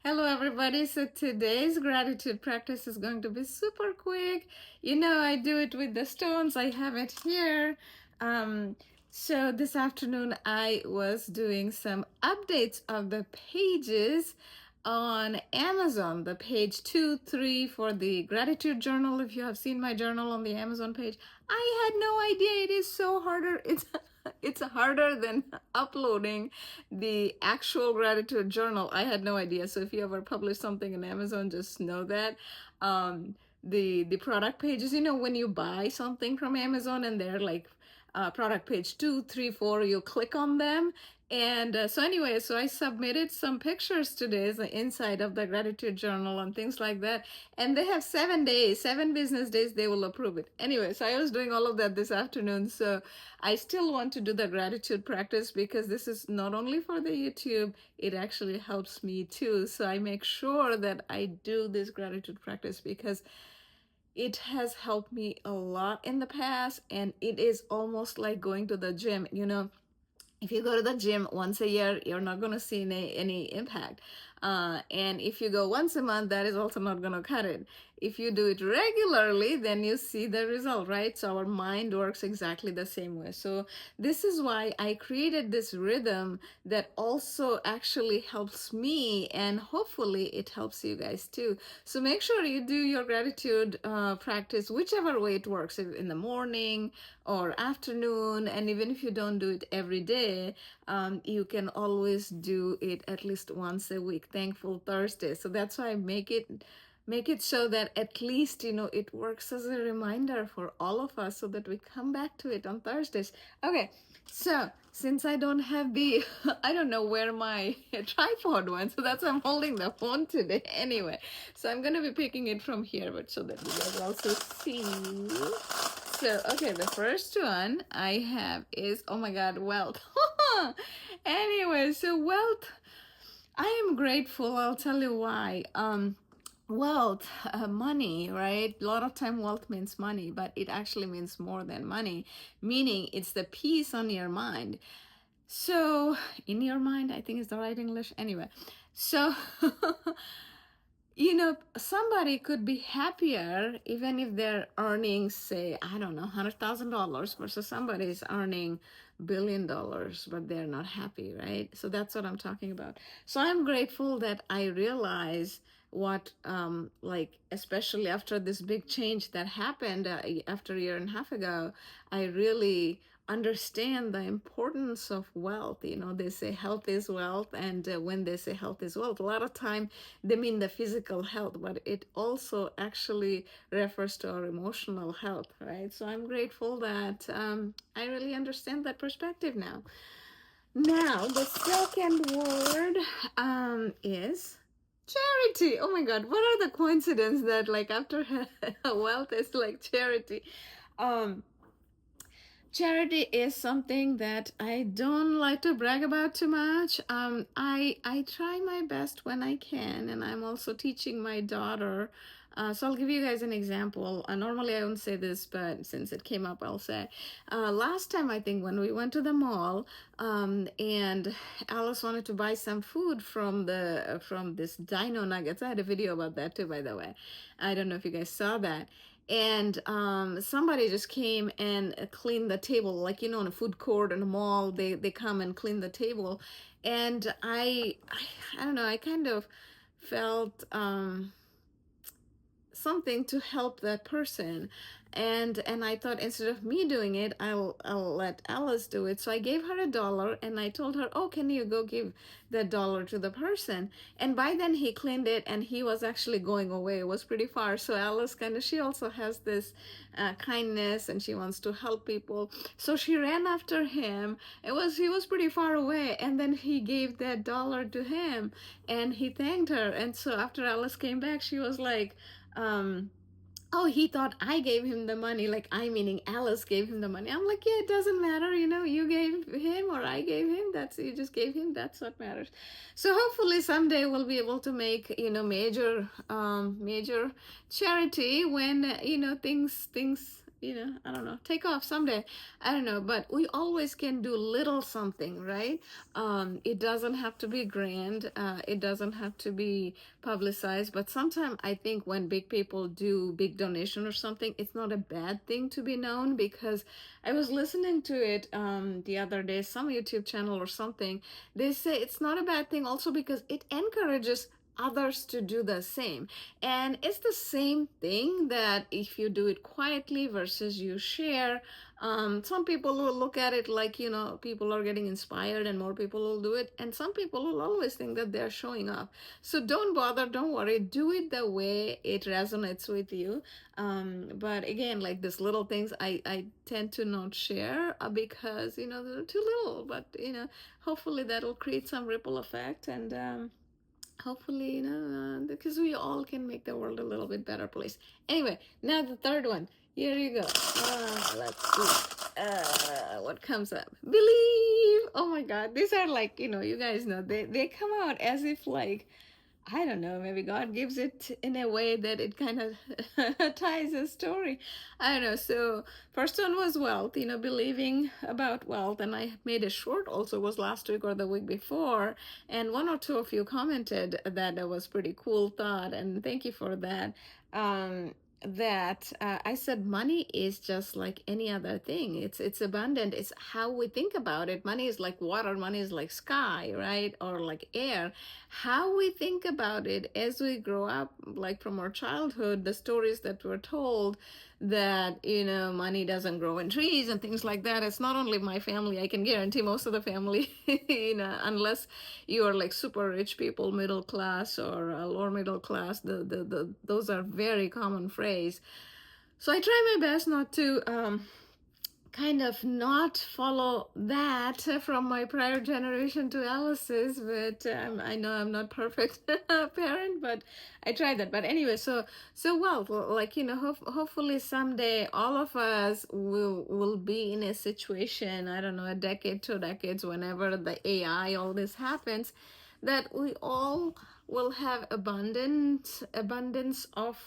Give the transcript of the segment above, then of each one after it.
Hello, everybody. So today's gratitude practice is going to be super quick. I do it with the stones. I have it here. Um, so this afternoon, I was doing some updates of the pages on Amazon, the page 2, 3 for the gratitude journal. If you have seen my journal on the Amazon page, I had no idea it is so harder. It's harder than uploading the actual gratitude journal. I had no idea. So if you ever publish something in Amazon, just know that. The product pages, when you buy something from Amazon and they're like product page 2, 3, 4, you click on them. And so I submitted some pictures today, the inside of the gratitude journal and things like that. And they have 7 days, 7 business days, they will approve it. Anyway, so I was doing all of that this afternoon. So I still want to do the gratitude practice because this is not only for the YouTube, it actually helps me too. So I make sure that I do this gratitude practice because it has helped me a lot in the past, and it is almost like going to the gym. If you go to the gym once a year, you're not going to see any impact. And if you go once a month, that is also not going to cut it. If you do it regularly, then you see the result, right? So our mind works exactly the same way. So this is why I created this rhythm that also actually helps me, and hopefully it helps you guys too. So make sure you do your gratitude practice whichever way it works, in the morning or afternoon. And even if you don't do it every day, you can always do it at least once a week. Thankful Thursday. So that's why I make it so that at least it works as a reminder for all of us, so that we come back to it on Thursdays. Okay, so since I don't have the I don't know where my tripod went, so that's why I'm holding the phone today. Anyway, so I'm gonna be picking it from here, but so that you guys also see. So okay, the first one I have is, oh my god, wealth. Anyway, so wealth, I am grateful. I'll tell you why. Wealth, money, right? A lot of time wealth means money, but it actually means more than money, meaning it's the peace on your mind. So in your mind, I think is the right English. Anyway, so somebody could be happier even if they're earning, say, I don't know, $100,000 versus somebody is earning $1 billion, but they're not happy, right? So that's what I'm talking about. So I'm grateful that I realize what, like, especially after this big change that happened after a year and a half ago, I really understand the importance of wealth. They say health is wealth, and when they say health is wealth, a lot of time they mean the physical health, but it also actually refers to our emotional health, right? So I'm grateful that I really understand that perspective now. Now, the second word is charity. Oh my God, what are the coincidences that like after wealth is like charity? Um, Charity is something that I don't like to brag about too much. I try my best when I can, and I'm also teaching my daughter. So I'll give you guys an example. Normally I wouldn't say this, but since it came up, I'll say. Last time, I think, when we went to the mall, and Alice wanted to buy some food from this Dino Nuggets. I had a video about that too, by the way. I don't know if you guys saw that. And somebody just came and cleaned the table, like, in a food court in a mall, they come and clean the table. And I don't know, I kind of felt something to help that person, and I thought, instead of me doing it, I'll let Alice do it. So I gave her $1, and I told her, oh, can you go give the dollar to the person? And by then he cleaned it, and he was actually going away. It was pretty far. So Alice she also has this kindness, and she wants to help people, so she ran after him. He was pretty far away, and then he gave that dollar to him, and he thanked her. And so after Alice came back, she was like, oh, he thought I gave him the money, like, I meaning Alice gave him the money. I'm like, yeah, it doesn't matter, you gave him or I gave him, you just gave him, that's what matters. So hopefully someday we'll be able to make, major charity when, things I don't know, take off someday. I don't know, but we always can do little something, right? It doesn't have to be grand. It doesn't have to be publicized. But sometimes I think when big people do big donation or something, it's not a bad thing to be known, because I was listening to it the other day, some YouTube channel or something. They say it's not a bad thing also because it encourages others to do the same. And it's the same thing that if you do it quietly versus you share, some people will look at it like, people are getting inspired and more people will do it. And some people will always think that they're showing off. So don't bother, don't worry, do it the way it resonates with you. But again, like these little things, I tend to not share because, they're too little. But, hopefully that'll create some ripple effect. And hopefully, because we all can make the world a little bit better place. Anyway, now the third one. Here you go. Let's see what comes up. Believe. Oh my God, these are like, you guys know, they come out as if like, I don't know, maybe God gives it in a way that it kind of ties a story. I don't know. So first one was wealth, believing about wealth. And I made a short also, was last week or the week before. And one or two of you commented that that was pretty cool thought. And thank you for that. That I said money is just like any other thing. It's abundant. It's how we think about it. Money is like water. Money is like sky, right? Or like air. How we think about it as we grow up, like from our childhood, the stories that we're told that money doesn't grow in trees and things like that. It's not only my family. I can guarantee most of the family, unless you are like super rich people, middle class or lower middle class, those are very common phrase. So I try my best not to kind of not follow that from my prior generation to Alice's, but I know I'm not perfect parent, but I tried that. But anyway, so well, like hopefully someday all of us will be in a situation, I don't know, a decade, 2 decades, whenever the AI, all this happens, that we all will have abundance of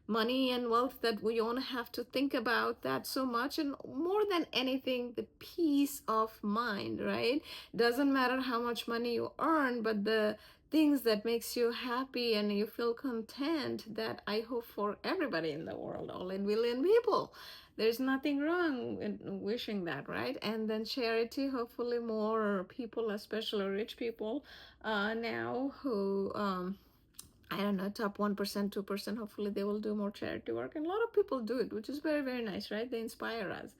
money and wealth, that we don't have to think about that so much. And more than anything, the peace of mind, right? Doesn't matter how much money you earn, but the things that makes you happy and you feel content, that I hope for everybody in the world, all 8 billion people. There's nothing wrong in wishing that, right? And then charity, hopefully more people, especially rich people now who I don't know, top 1%, 2%, hopefully they will do more charity work. And a lot of people do it, which is very, very nice, right? They inspire us.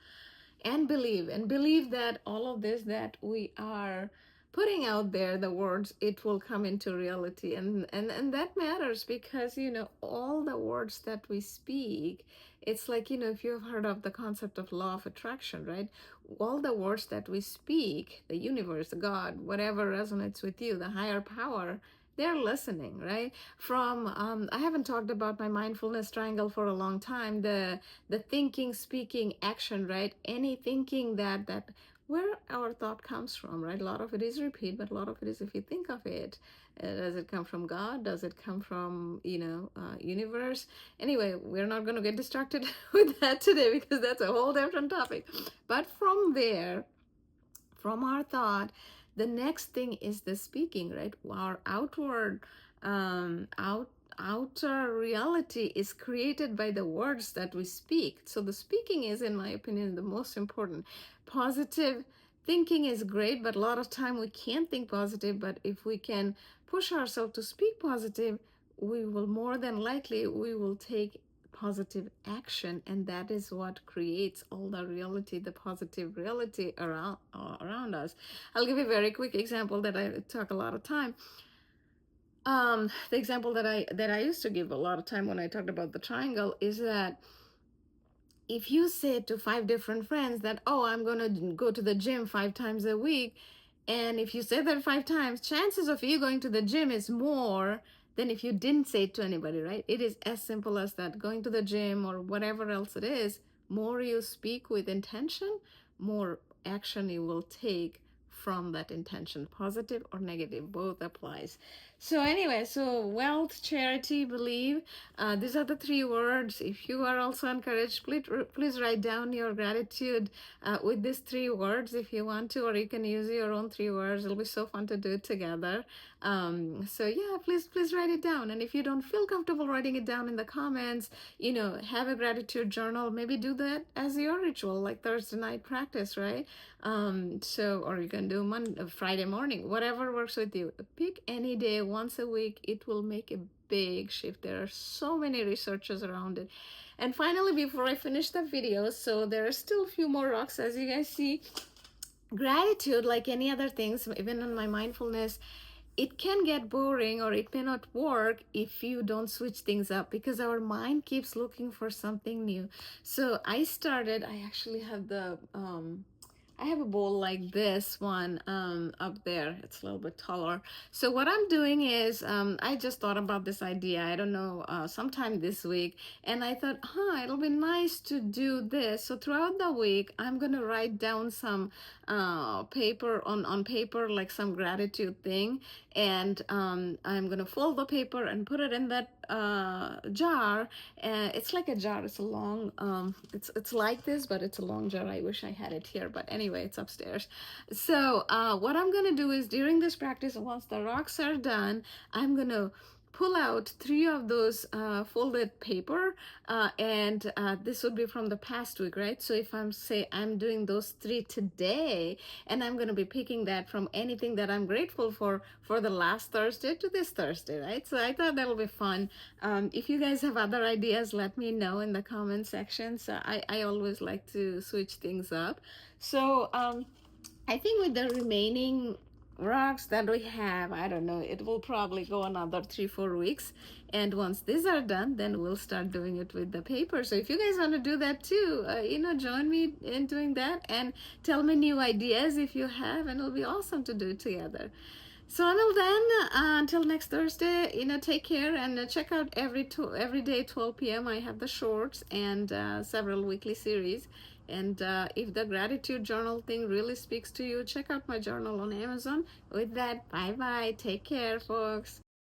And believe that all of this that we are putting out there, the words, it will come into reality. And that matters because, all the words that we speak, it's like, if you've heard of the concept of law of attraction, right? All the words that we speak, the universe, God, whatever resonates with you, the higher power, they're listening, right? From I haven't talked about my mindfulness triangle for a long time. The thinking, speaking, action, right? Any thinking that where our thought comes from, right? A lot of it is repeat, but a lot of it is if you think of it. Does it come from God? Does it come from universe? Anyway, we're not going to get distracted with that today because that's a whole different topic. But from there, from our thought, the next thing is the speaking, right? Our outer reality is created by the words that we speak. So the speaking is, in my opinion, the most important. Positive thinking is great, but a lot of time we can't think positive. But if we can push ourselves to speak positive, we will more than likely we will take positive action, and that is what creates all the reality, the positive reality around us. I'll give you a very quick example that I talk a lot of time. The example that I used to give a lot of time when I talked about the triangle is that if you say to 5 different friends that, oh, I'm going to go to the gym 5 times a week, and if you say that 5 times, chances of you going to the gym is more than if you didn't say it to anybody, right? It is as simple as that. Going to the gym or whatever else it is, more you speak with intention, more action you will take from that intention, positive or negative, both applies. So anyway, so wealth, charity, believe, these are the three words. If you are also encouraged, please write down your gratitude with these three words if you want to, or you can use your own three words. It'll be so fun to do it together. So yeah, please write it down. And if you don't feel comfortable writing it down in the comments, have a gratitude journal. Maybe do that as your ritual, like Thursday night practice, right? Or you can do Friday morning, whatever works with you. Pick any day once a week. It will make a big shift. There are so many researchers around it. And finally, before I finish the video, so there are still a few more rocks, as you guys see. Gratitude, like any other things, even on my mindfulness, it can get boring or it may not work if you don't switch things up, because our mind keeps looking for something new. So I actually have I have a bowl like this one up there. It's a little bit taller. So what I'm doing is I just thought about this idea, I don't know, sometime this week. And I thought, it'll be nice to do this. So throughout the week, I'm going to write down some paper on paper, like some gratitude thing. And I'm going to fold the paper and put it in that jar. It's like a jar. It's a long, it's like this, but it's a long jar. I wish I had it here, but anyway, it's upstairs. So what I'm gonna do is, during this practice, once the rocks are done, I'm gonna pull out 3 of those folded paper, and this would be from the past week, right? So if I'm doing those 3 today, and I'm going to be picking that from anything that I'm grateful for the last Thursday to this Thursday, right? So I thought that'll be fun. If you guys have other ideas, let me know in the comment section. So I always like to switch things up. So I think with the remaining rocks that we have, I don't know, it will probably go another 3-4 weeks. And once these are done, then we'll start doing it with the paper. So if you guys want to do that too, join me in doing that and tell me new ideas if you have, and it'll be awesome to do it together. So until then, until next Thursday, take care, and check out every day 12 p.m. I have the shorts and several weekly series. And if the gratitude journal thing really speaks to you, check out my journal on Amazon. With that, bye-bye. Take care, folks.